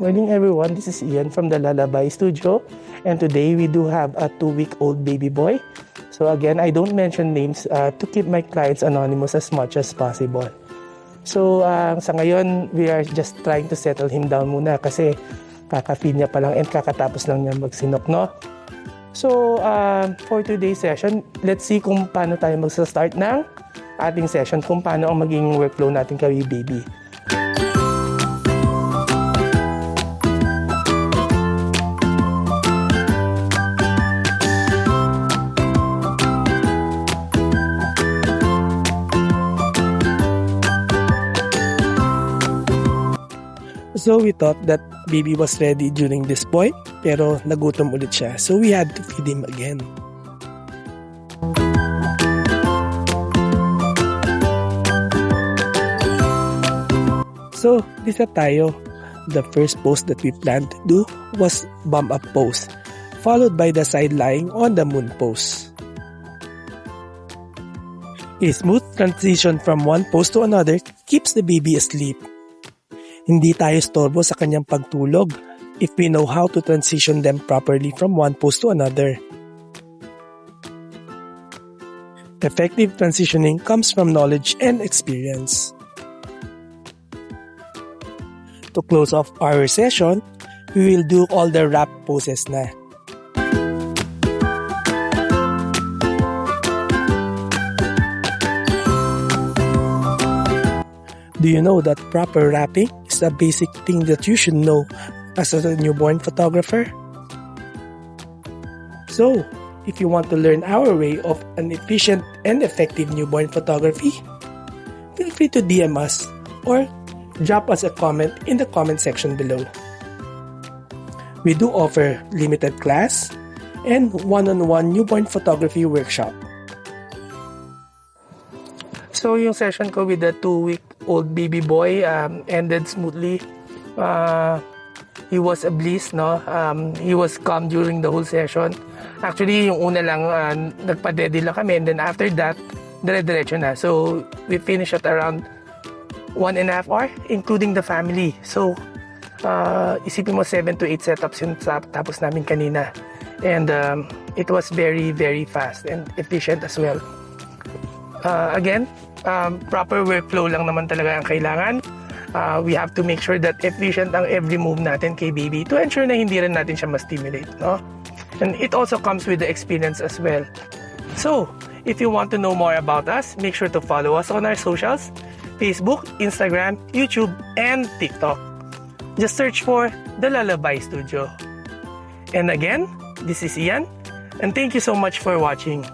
Morning everyone, this is Ian from the Lullaby Studio, and today we do have a 2-week-old baby boy. So again, I don't mention names to keep my clients anonymous as much as possible. So sa ngayon, we are just trying to settle him down muna kasi kaka-feed niya pa lang and kakatapos lang niya magsinok, no? So for today's session, let's see kung paano tayo magsa-start ng ating session, kung paano ang magiging workflow natin kay baby. So we thought that baby was ready during this point, pero nagutom ulit siya. So we had to feed him again. So, isa tayo. The first pose that we planned to do was bum up pose, followed by the side lying on the moon pose. A smooth transition from one pose to another keeps the baby asleep. Hindi tayo storbo sa kanyang pagtulog if we know how to transition them properly from one pose to another. Effective transitioning comes from knowledge and experience. To close off our session, we will do all the wrap poses na. Do you know that proper wrapping is a basic thing that you should know as a newborn photographer? So, if you want to learn our way of an efficient and effective newborn photography, feel free to DM us or drop us a comment in the comment section below. We do offer limited class and one-on-one newborn photography workshop. So yung session ko with the 2-week-old baby boy ended smoothly. He was a bliss, no? He was calm during the whole session. Actually, yung una lang, nagpa-daddy lang kami, and then after that, dire-diretso na. So we finished at around 1.5 hours, including the family. So, isipin mo 7 to 8 setups yung tapos namin kanina. And it was very, very fast and efficient as well. Again, proper workflow lang naman talaga ang kailangan. We have to make sure that efficient ang every move natin kay baby to ensure na hindi rin natin siya ma-stimulate, no? And it also comes with the experience as well. So, if you want to know more about us, make sure to follow us on our socials: Facebook, Instagram, YouTube, and TikTok. Just search for The Lullaby Studio. And again, this is Ian, and thank you so much for watching.